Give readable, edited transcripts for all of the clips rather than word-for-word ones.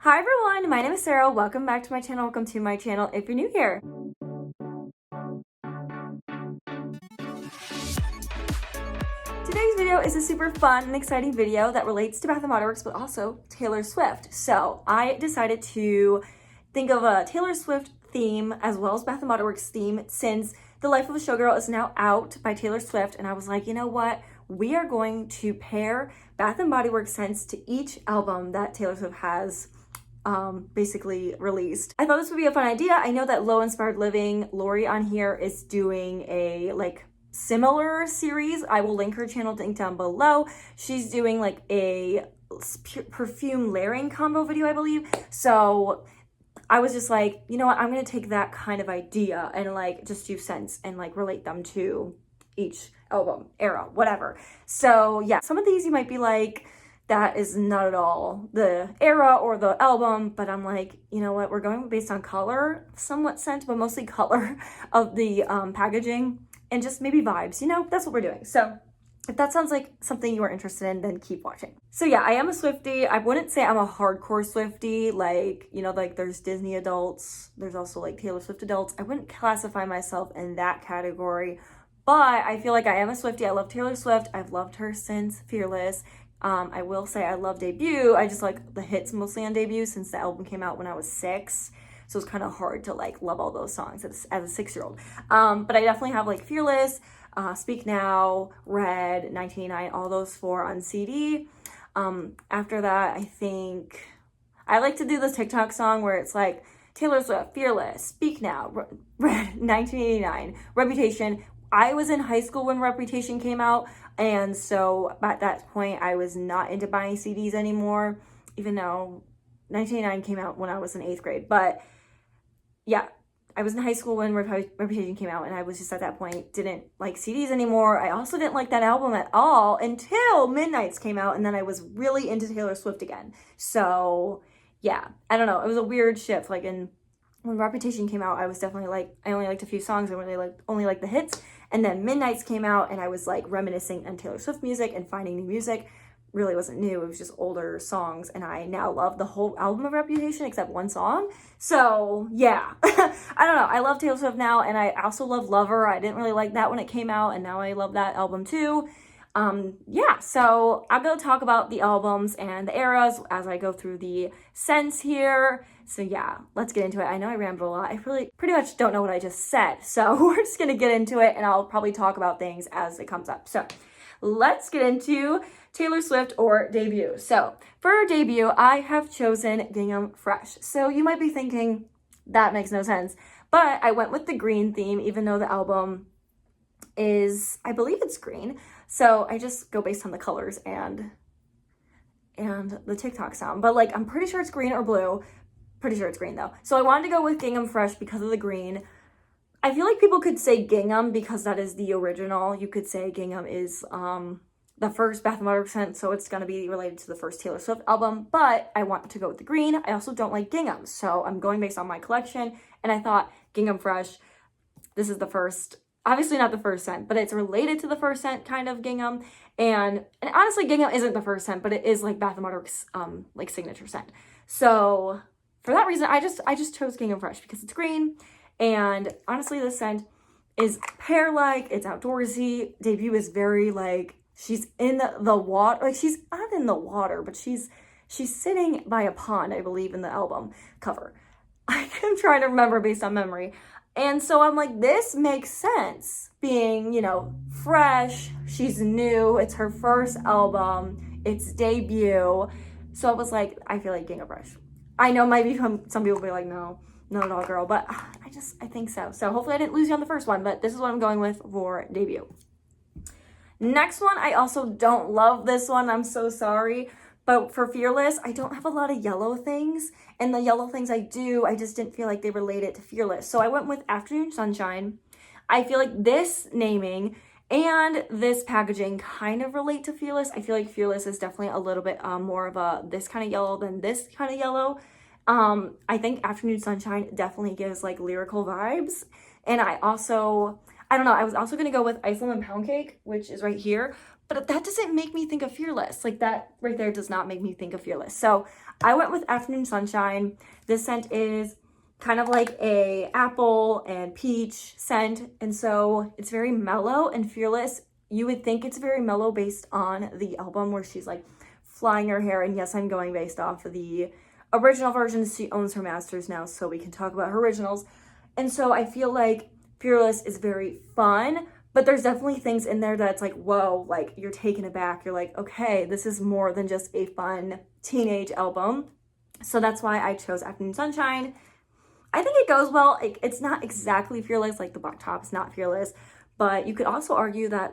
Hi everyone, my name is Sarah. Welcome back to my channel. Welcome to my channel if you're new here. Today's video is a super fun and exciting video that relates to Bath & Body Works but also Taylor Swift. So I decided to think of a Taylor Swift theme as well as Bath & Body Works theme since The Life of a Showgirl is now out by Taylor Swift, and I was like, you know what? We are going to pair Bath & Body Works scents to each album that Taylor Swift has basically released. I thought this would be a fun idea. I know that Low Inspired Living, Lori on here is doing a similar series. I will link her channel link down below. She's doing like a perfume layering combo video, I believe. So I was just like, you know what, I'm gonna take that kind of idea and like just do scents and like relate them to each album, era, whatever. So yeah, some of these you might be like, that is not at all the era or the album, but I'm like, you know what, we're going based on color, somewhat scent, but mostly color of the packaging and just maybe vibes, you know, that's what we're doing. So if that sounds like something you are interested in, then keep watching. So yeah, I am a Swiftie. I wouldn't say I'm a hardcore Swiftie, like, you know, like there's Disney adults, there's also like Taylor Swift adults. I wouldn't classify myself in that category, but I feel like I am a Swiftie. I love Taylor Swift. I've loved her since Fearless. I will say I love Debut. I just like the hits mostly on Debut since the album came out when I was 6. So it's kind of hard to like love all those songs as a 6-year-old. But I definitely have like Fearless, Speak Now, Red, 1989, all those 4 on CD. After that, I think I like to do this TikTok song where it's like Taylor Swift, Fearless, Speak Now, Red, 1989, Reputation. I was in high school when Reputation came out, and so at that point I was not into buying CDs anymore, even though 1989 came out when I was in 8th grade. But yeah, I was in high school when Reputation came out, and I was just at that point didn't like CDs anymore. I also didn't like that album at all until Midnights came out, and then I was really into Taylor Swift again. So yeah, I don't know, it was a weird shift. Like when Reputation came out, I was definitely like, I only liked a few songs. I really only liked the hits. And then Midnights came out, and I was like reminiscing on Taylor Swift music and finding new music. Really wasn't new, it was just older songs, and I now love the whole album of Reputation except one song. So yeah, I don't know, I love Taylor Swift now, and I also love Lover. I didn't really like that when it came out, and now I love that album too. Yeah, so I'm gonna talk about the albums and the eras as I go through the scents here. So yeah, let's get into it. I know I rambled a lot. I really pretty much don't know what I just said. So we're just gonna get into it, and I'll probably talk about things as it comes up. So let's get into Taylor Swift or Debut. So for Debut, I have chosen Gingham Fresh. So you might be thinking, that makes no sense. But I went with the green theme, even though the album is, I believe it's green. So I just go based on the colors and the TikTok sound. But like, I'm pretty sure it's green or blue. Pretty sure it's green though. So I wanted to go with Gingham Fresh because of the green. I feel like people could say Gingham because that is the original. You could say Gingham is the first Bath & Body Works scent, so it's going to be related to the first Taylor Swift album. But I want to go with the green. I also don't like Gingham, so I'm going based on my collection. And I thought Gingham Fresh, this is the first, obviously not the first scent, but it's related to the first scent kind of Gingham. And honestly, Gingham isn't the first scent, but it is like Bath & Body Works like signature scent. So for that reason, I just chose Gingham Fresh because it's green. And honestly, this scent is pear-like, it's outdoorsy. Debut is very like, she's in the water, like she's not in the water, but she's sitting by a pond, I believe, in the album cover. I'm trying to remember based on memory. And so I'm like, this makes sense, being, you know, fresh, she's new, it's her first album, it's Debut. So I was like, I feel like Gingham Fresh. I know maybe some people will be like, no, not at all, girl, but I think so. So hopefully I didn't lose you on the first one, but this is what I'm going with for Debut. Next one, I also don't love this one, I'm so sorry. But for Fearless, I don't have a lot of yellow things. And the yellow things I do, I just didn't feel like they related to Fearless. So I went with Afternoon Sunshine. I feel like this naming and this packaging kind of relate to Fearless. I feel like Fearless is definitely a little bit more of a this kind of yellow than this kind of yellow. I think Afternoon Sunshine definitely gives like lyrical vibes. And I don't know, I was also going to go with Ice Lemon Pound Cake, which is right here. but that doesn't make me think of Fearless. Like, that right there does not make me think of Fearless. So I went with Afternoon Sunshine. This scent is kind of like a apple and peach scent, and so it's very mellow. And Fearless, you would think it's very mellow based on the album where she's like flying her hair. And yes, I'm going based off of the original version. She owns her masters now, so we can talk about her originals. And so I feel like Fearless is very fun, but there's definitely things in there that's like, whoa, like you're taken aback. You're like, okay, this is more than just a fun teenage album. So that's why I chose Afternoon Sunshine. I think it goes well. It's not exactly Fearless, like the black top is not Fearless, but you could also argue that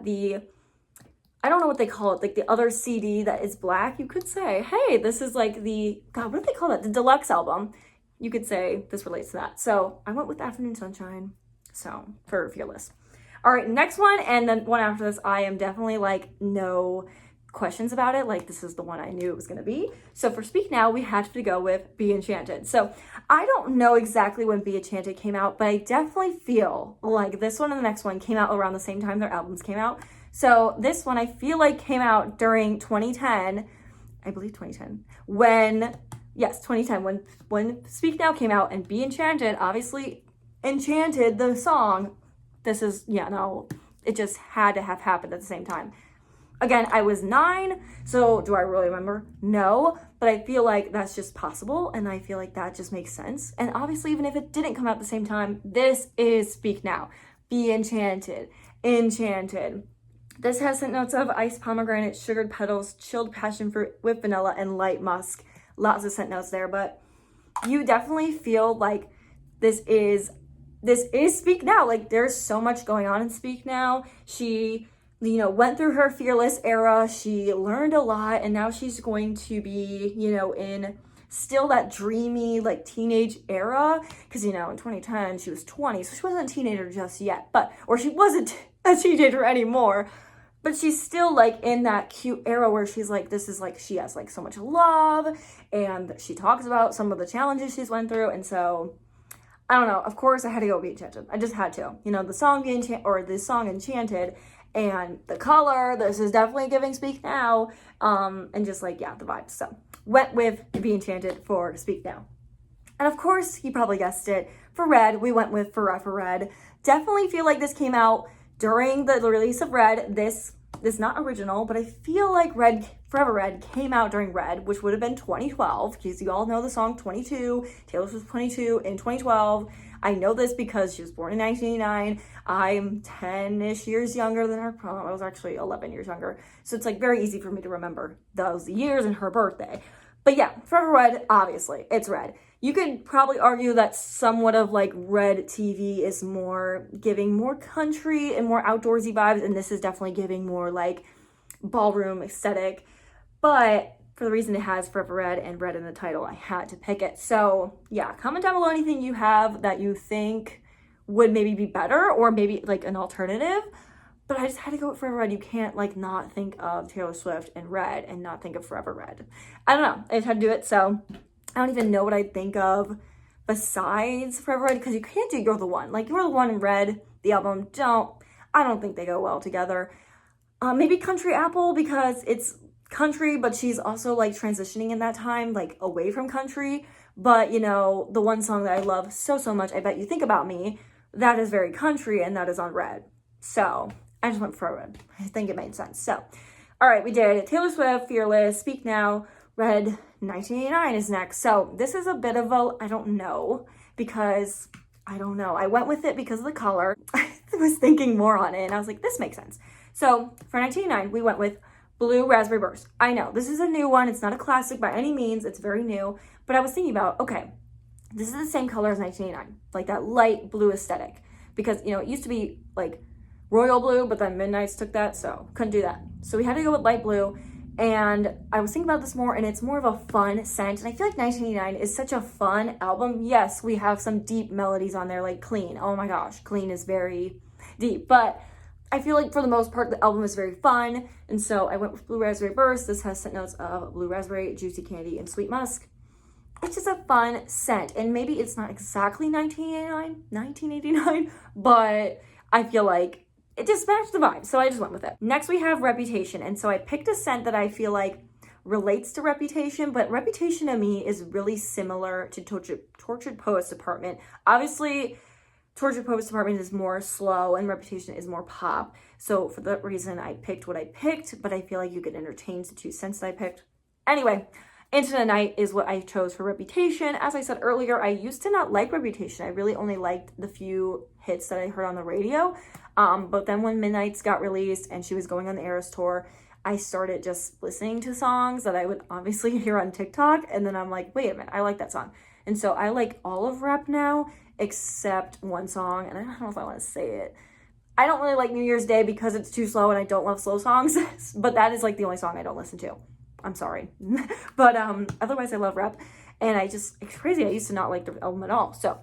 I don't know what they call it, like the other CD that is black, you could say, hey, this is like God, what do they call that? The deluxe album. You could say this relates to that. So I went with Afternoon Sunshine, so for Fearless. All right, next one, and then one after this, I am definitely like no questions about it. Like, this is the one I knew it was going to be. So for Speak Now, we had to go with Be Enchanted. So I don't know exactly when Be Enchanted came out, but I definitely feel like this one and the next one came out around the same time their albums came out. So this one I feel like came out during 2010, I believe 2010, yes, 2010, when Speak Now came out, and Be Enchanted, obviously Enchanted, the song, this is, it just had to have happened at the same time. Again, I was 9, so do I really remember? No, but I feel like that's just possible, and I feel like that just makes sense. And obviously, even if it didn't come out at the same time, this is Speak Now. Be Enchanted. Enchanted. This has scent notes of iced pomegranate, sugared petals, chilled passion fruit with vanilla, and light musk. Lots of scent notes there, but you definitely feel like this is Speak Now. Like, there's so much going on in Speak Now. She, went through her Fearless era. She learned a lot, and now she's going to be, in still that dreamy, like, teenage era. Because, in 2010, she was 20, so she wasn't a teenager just yet. Or she wasn't a teenager anymore. But she's still, like, in that cute era where she's, like, this is, like, she has, like, so much love. And she talks about some of the challenges she's went through. And so, I don't know. Of course, I had to go Be Enchanted. I just had to. The song Enchanted, and the color. This is definitely giving Speak Now. And just like, the vibes. So went with Be Enchanted for Speak Now. And of course, you probably guessed it. For Red, we went with Forever Red. Definitely feel like this came out during the release of Red. This not original, but I feel like Forever Red came out during Red, which would have been 2012, because you all know the song 22. Taylor Swift was 22 in 2012. I know this because she was born in 1989. I'm 10-ish years younger than her. I was actually 11 years younger. So it's like very easy for me to remember those years and her birthday. But yeah, Forever Red, obviously, it's Red. You could probably argue that somewhat of like Red TV is giving more country and more outdoorsy vibes, and this is definitely giving more like ballroom aesthetic. But for the reason it has Forever Red and Red in the title, I had to pick it. So yeah, comment down below anything you have that you think would maybe be better, or maybe like an alternative. But I just had to go with Forever Red. You can't like not think of Taylor Swift and Red and not think of Forever Red. I don't know. I just had to do it. So I don't even know what I'd think of besides Forever Red, because you can't do You're the One. Like, You're the One and Red, the album, I don't think they go well together. Maybe Country Apple, because it's country, but she's also like transitioning in that time, like away from country. But the one song that I love so much, I Bet You Think About Me, that is very country, and that is on Red. So I just went for Red. I think it made sense. So, all right, we did Taylor Swift, Fearless, Speak Now, Red, 1989 is next. So this is a bit of I don't know. I went with it because of the color. I was thinking more on it, and I was like, this makes sense. So for 1989, we went with Blue Raspberry Burst. I know, this is a new one. It's not a classic by any means. It's very new. But I was thinking about, okay, this is the same color as 1989, like that light blue aesthetic. Because, it used to be like royal blue, but then Midnights took that, so couldn't do that. So we had to go with light blue. And I was thinking about this more, and it's more of a fun scent. And I feel like 1989 is such a fun album. Yes, we have some deep melodies on there, like Clean. Oh my gosh, Clean is very deep. But I feel like for the most part, the album is very fun. And so I went with Blue Raspberry Burst. This has scent notes of blue raspberry, juicy candy, and sweet musk. It's just a fun scent. And maybe it's not exactly 1989, but I feel like it just matched the vibe, so I just went with it. Next we have Reputation, and so I picked a scent that I feel relates to Reputation, but Reputation to me is really similar to Tortured Poets Department. Obviously, Tortured Poets Department is more slow and Reputation is more pop. So for that reason, I picked what I picked, but I feel like you could interchange the two scents that I picked. Anyway, Into the Night is what I chose for Reputation. As I said earlier, I used to not like Reputation. I really only liked the few hits that I heard on the radio. But then when Midnights got released and she was going on the Eras tour, I started just listening to songs that I would obviously hear on TikTok. And then I'm like, wait a minute, I like that song. And so I like all of Rep now, except one song. And I don't know if I want to say it. I don't really like New Year's Day because it's too slow and I don't love slow songs. But that is like the only song I don't listen to. I'm sorry. But otherwise I love Rep. And it's crazy. I used to not like the album at all. So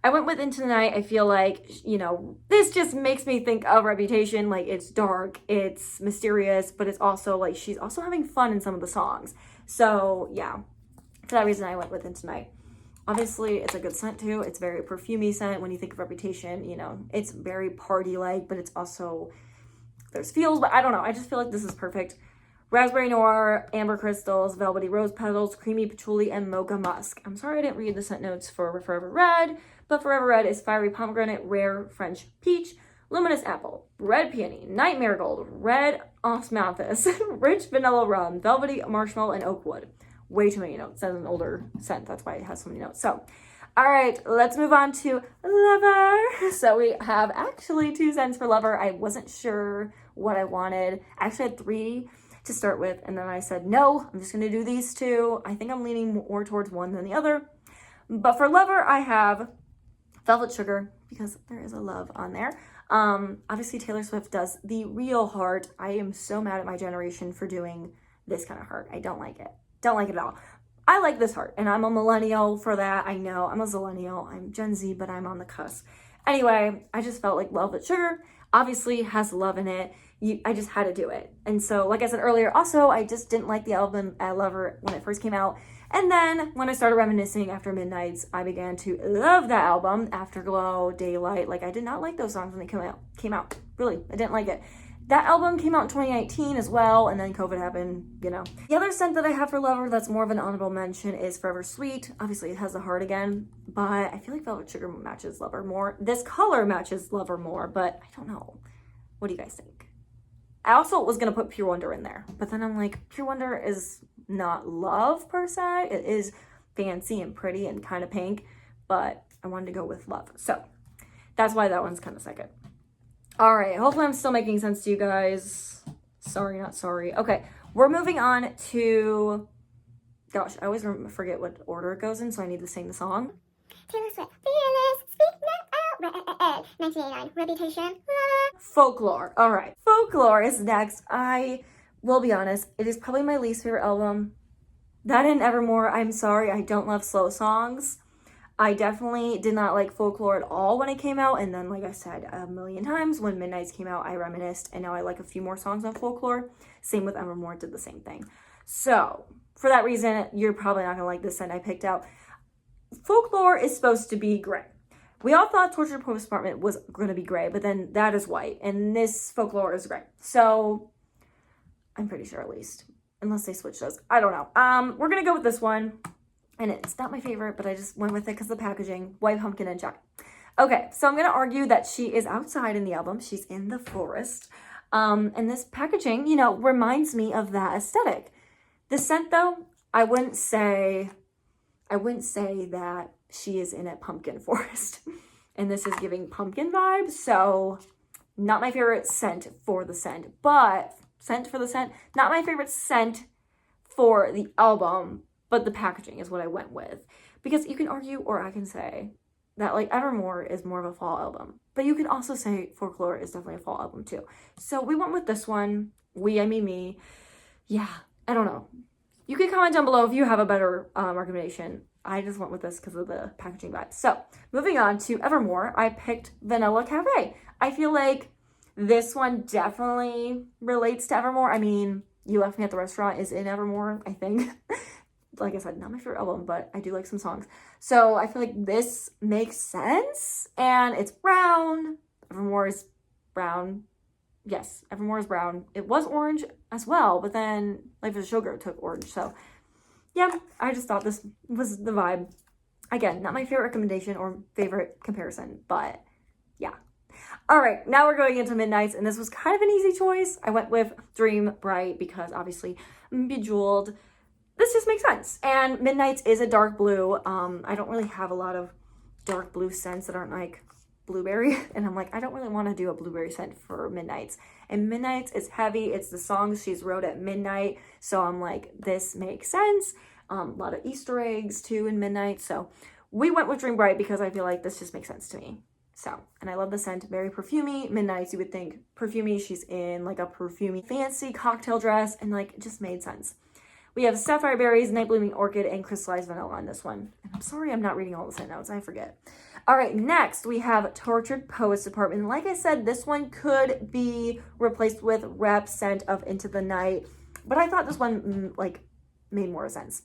I went with Into the Night. I feel like, this just makes me think of Reputation. Like, it's dark, it's mysterious, but it's also like she's also having fun in some of the songs. So yeah, for that reason I went with Into the Night. Obviously, it's a good scent too. It's very perfumey scent. When you think of Reputation, it's very party-like, but it's also, there's feels, but I don't know. I just feel like this is perfect. Raspberry Noir, Amber Crystals, Velvety Rose Petals, Creamy Patchouli, and Mocha Musk. I'm sorry I didn't read the scent notes for Forever Red, but Forever Red is Fiery Pomegranate, Rare French Peach, Luminous Apple, Red Peony, Night Marigold, Red Osmanthus, Rich Vanilla Rum, Velvety Marshmallow, and Oak Wood. Way too many notes. That's an older scent. That's why it has so many notes. So, all right, let's move on to Lover. So we have actually 2 scents for Lover. I wasn't sure what I wanted. I actually had 3 to start with, and then I said, no, I'm just going to do these 2. I think I'm leaning more towards one than the other. But for Lover, I have Velvet Sugar, because there is a love on there. Obviously, Taylor Swift does the real heart. I am so mad at my generation for doing this kind of heart. I don't like it. Don't like it at all. I like this heart, and I'm a millennial for that. I know I'm a zillennial. I'm Gen Z, but I'm on the cusp. Anyway, I just felt like Velvet Sugar obviously has love in it. I just had to do it. And so, like I said earlier, also, I just didn't like the album Lover when it first came out. And then when I started reminiscing after Midnights, I began to love that album. Afterglow, Daylight. Like, I did not like those songs when they came out. Really, I didn't like it. That album came out in 2019 as well, and then COVID happened, The other scent that I have for Lover that's more of an honorable mention is Forever Sweet. Obviously, it has the heart again, but I feel like Velvet Sugar matches Lover more. This color matches Lover more, but I don't know. What do you guys think? I also was going to put Pure Wonder in there, but then I'm like, Pure Wonder is not love per se. It is fancy and pretty and kind of pink, but I wanted to go with love. So that's why that one's kind of second. All right, hopefully I'm still making sense to you guys. Sorry, not sorry. Okay, we're moving on to, gosh, I always forget what order it goes in, so I need to sing the song. Taylor Swift, Fearless, Speak Now Out, 1989, Reputation, Folklore. All right, Folklore is next. I will be honest, it is probably my least favorite album. That and Evermore, I'm sorry, I don't love slow songs. I definitely did not like Folklore at all when it came out, and then, like I said a million times, when Midnights came out, I reminisced, and now I like a few more songs on Folklore. Same with Evermore, did the same thing. So, for that reason, you're probably not going to like this scent I picked out. Folklore is supposed to be gray. We all thought Tortured Poets Department was going to be gray, but then that is white, and this Folklore is gray. So, I'm pretty sure at least, unless they switch those. I don't know. We're going to go with this one. And it's not my favorite, but I just went with it because of the packaging. White Pumpkin and Jack. Okay, so I'm going to argue that she is outside in the album. She's in the forest. And this packaging, reminds me of that aesthetic. The scent, though, I wouldn't say that she is in a pumpkin forest. And this is giving pumpkin vibes, so not my favorite scent for the scent. But, scent for the scent, not my favorite scent for the album. But the packaging is what I went with. Because you can argue, or I can say, that like Evermore is more of a fall album. But you can also say Folklore is definitely a fall album too. So we went with this one. I mean me. Yeah, I don't know. You can comment down below if you have a better recommendation. I just went with this because of the packaging vibe. So moving on to Evermore, I picked Vanilla Cafe. I feel like this one definitely relates to Evermore. I mean, You Left Me at the Restaurant is in Evermore, I think. Like I said, not my favorite album, but I do like some songs. So I feel like this makes sense. And it's brown. Evermore is brown. yes, Evermore is brown. It was orange as well, but then Life is a Showgirl took orange. So yeah, I just thought this was the vibe. Again, not my favorite recommendation or favorite comparison, but yeah. All right, now we're going into Midnights, and this was kind of an easy choice. I went with Dream Bright because obviously Bejeweled. This just makes sense. And Midnights is a dark blue. I don't really have a lot of dark blue scents that aren't like blueberry, and I'm like, I don't really want to do a blueberry scent for Midnights. And Midnights is heavy. It's the songs she's wrote at midnight, so I'm like, this makes sense. A lot of Easter eggs too in Midnight, so we went with Dream Bright because I feel like this just makes sense to me. So, and I love the scent, very perfumey. Midnights, you would think perfumey, she's in like a perfumey fancy cocktail dress, and like it just made sense. We have Sapphire Berries, Night Blooming Orchid, and Crystallized Vanilla on this one. And I'm sorry I'm not reading all the scent notes, I forget. All right, next we have Tortured Poets Department. Like I said, this one could be replaced with Rep Scent of Into the Night, but I thought this one like made more sense.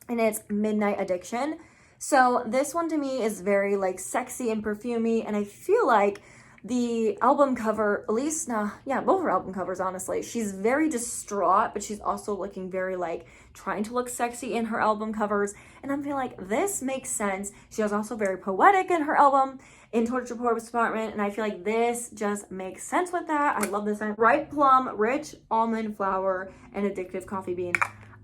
And it's Midnight Addiction. So this one to me is very like sexy and perfumey, and I feel like the album cover, at least, yeah, both her album covers, honestly, she's very distraught, but she's also looking very like trying to look sexy in her album covers, and I'm feeling like this makes sense. She was also very poetic in her album, in Tortured Poets Department, and I feel like this just makes sense with that. I love this scent. Ripe plum, rich almond flower, and addictive coffee bean.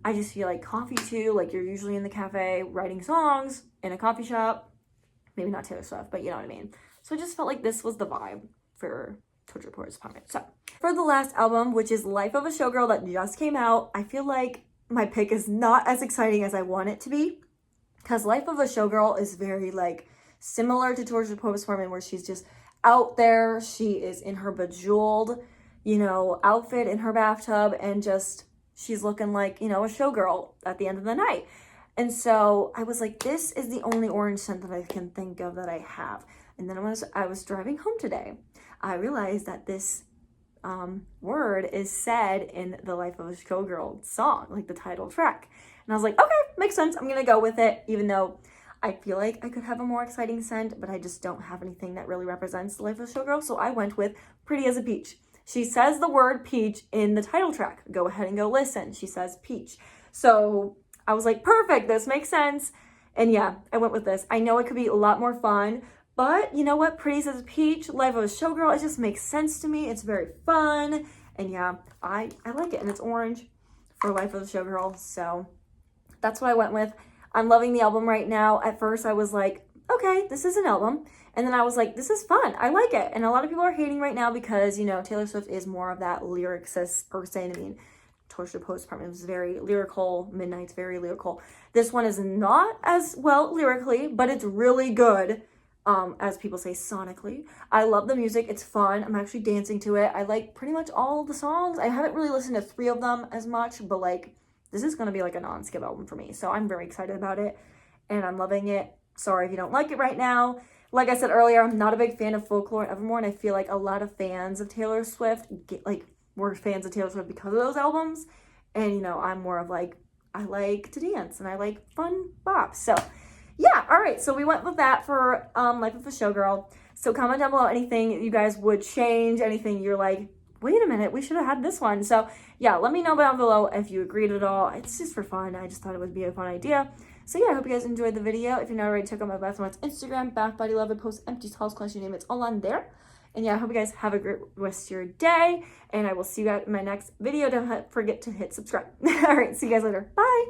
I just feel like coffee too, like you're usually in the cafe writing songs in a coffee shop. Maybe not Taylor Swift, but you know what I mean. So I just felt like this was the vibe for Tortured Poets Department. So for the last album, which is Life of a Showgirl that just came out, I feel like my pick is not as exciting as I want it to be, because Life of a Showgirl is very like similar to Tortured Poets Department, where she's just out there. She is in her bejeweled, you know, outfit in her bathtub, and just she's looking like, you know, a showgirl at the end of the night. And so I was like, this is the only orange scent that I can think of that I have. And then I was driving home today, I realized that this word is said in the Life of a Showgirl song, like the title track. And I was like, okay, makes sense. I'm gonna go with it, even though I feel like I could have a more exciting scent, but I just don't have anything that really represents the Life of a Showgirl. So I went with Pretty as a Peach. She says the word peach in the title track. Go ahead and go listen. She says peach. So I was like, perfect, this makes sense. And yeah, I went with this. I know it could be a lot more fun, but you know what? Pretty as a Peach, Life of a Showgirl, it just makes sense to me. It's very fun. And yeah, I like it. And it's orange for Life of a Showgirl. So that's what I went with. I'm loving the album right now. At first I was like, okay, this is an album. And then I was like, this is fun. I like it. And a lot of people are hating right now because, you know, Taylor Swift is more of that lyricist person. I mean, Tortured Poets Department was very lyrical. Midnight's very lyrical. This one is not as well lyrically, but it's really good. As people say, sonically. I love the music. It's fun. I'm actually dancing to it. I like pretty much all the songs. I haven't really listened to 3 of them as much, but like, this is going to be like a non-skip album for me. So I'm very excited about it, and I'm loving it. Sorry if you don't like it right now. Like I said earlier, I'm not a big fan of Folklore and Evermore, and I feel like a lot of fans of Taylor Swift were fans of Taylor Swift because of those albums. And, you know, I'm more of like, I like to dance and I like fun bops. So, yeah, all right. So we went with that for Life of a Showgirl. So comment down below anything you guys would change, anything you're like, wait a minute, we should have had this one. So, yeah, let me know down below if you agreed at all. It's just for fun. I just thought it would be a fun idea. So yeah, I hope you guys enjoyed the video. If you're not already, check out my Bath & Body's Instagram, Bath Body Love. I post empty stalls, class, you name it, it's all on there. And yeah, I hope you guys have a great rest of your day, and I will see you guys in my next video. Don't forget to hit subscribe. All right, see you guys later. Bye.